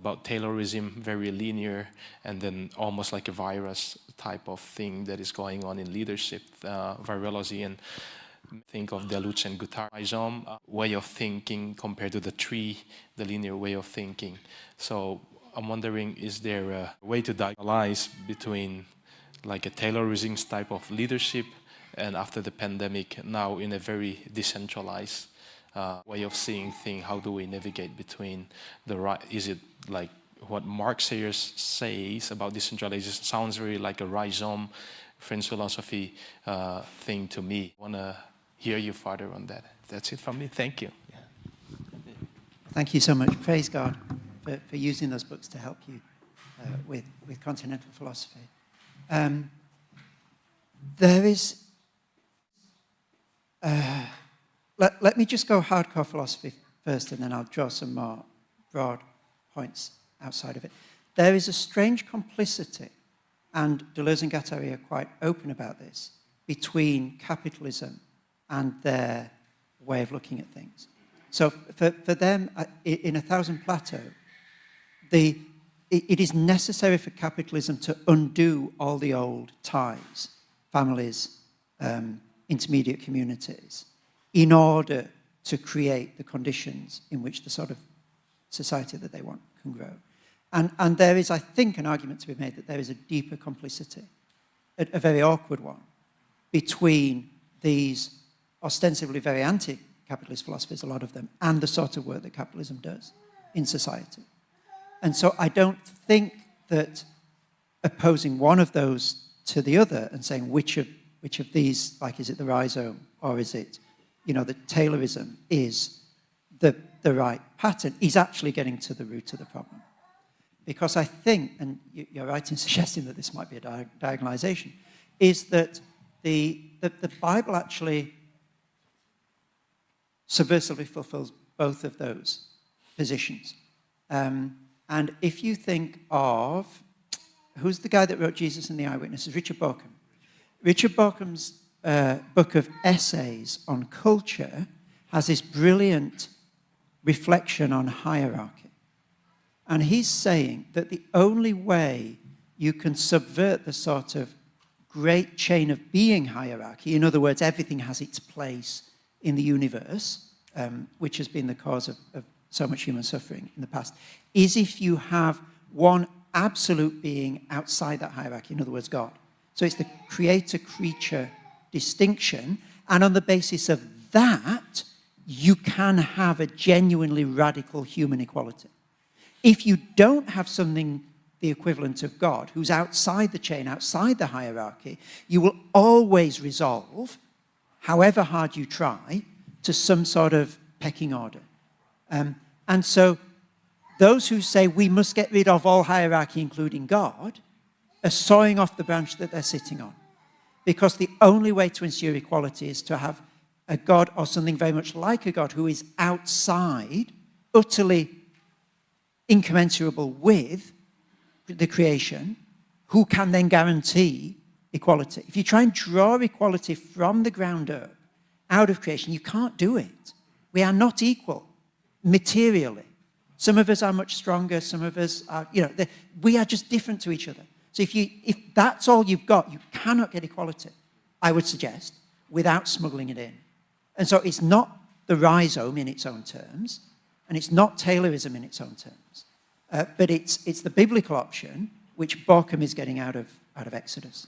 about Taylorism, very linear, and then almost like a virus type of thing that is going on in leadership, virology, and think of Deluxe and Guattari rhizome way of thinking compared to the tree, the linear way of thinking. So I'm wondering, is there a way to diagonalize between like a Taylorism type of leadership and after the pandemic now in a very decentralized way of seeing things? How do we navigate between the right? Is it like what Mark Sayers says about decentralization? Sounds very like a rhizome French philosophy thing to me. I want to hear you further on that. That's it from me. Thank you. Yeah. Thank you so much. Praise God for using those books to help you with continental philosophy. There is... Let me just go hardcore philosophy first, and then I'll draw some more broad points outside of it. There is a strange complicity, and Deleuze and Guattari are quite open about this, between capitalism and their way of looking at things. So for them, in 1000 Plateau, it is necessary for capitalism to undo all the old ties, families, intermediate communities, in order to create the conditions in which the sort of society that they want can grow. And there is, I think, an argument to be made that there is a deeper complicity, a very awkward one, between these ostensibly very anti-capitalist philosophers, a lot of them, and the sort of work that capitalism does in society. And so I don't think that opposing one of those to the other and saying which of these, like, is it the rhizome or is it, you know, the Taylorism is the right pattern, is actually getting to the root of the problem. Because I think, and you're right in suggesting that this might be a diagonalization, is that the Bible actually subversively fulfills both of those positions. And if you think of, who's the guy that wrote Jesus and the Eyewitnesses? Richard Bauckham. Richard Bauckham's book of essays on culture has this brilliant reflection on hierarchy. And he's saying that the only way you can subvert the sort of great chain of being hierarchy, in other words, everything has its place in the universe, which has been the cause of so much human suffering in the past, is if you have one absolute being outside that hierarchy, in other words, God. So it's the creator-creature distinction, and on the basis of that, you can have a genuinely radical human equality. If you don't have something the equivalent of God, who's outside the chain, outside the hierarchy, you will always resolve, however hard you try, to some sort of pecking order. And so those who say we must get rid of all hierarchy, including God, are sawing off the branch that they're sitting on. Because the only way to ensure equality is to have a God or something very much like a God who is outside, utterly incommensurable with the creation, who can then guarantee equality. If you try and draw equality from the ground up, out of creation, you can't do it. We are not equal materially. Some of us are much stronger, some of us are, we are just different to each other. So if that's all you've got, you cannot get equality, I would suggest, without smuggling it in. And so it's not the rhizome in its own terms, and it's not Taylorism in its own terms, but it's the biblical option, which Bauckham is getting out of Exodus.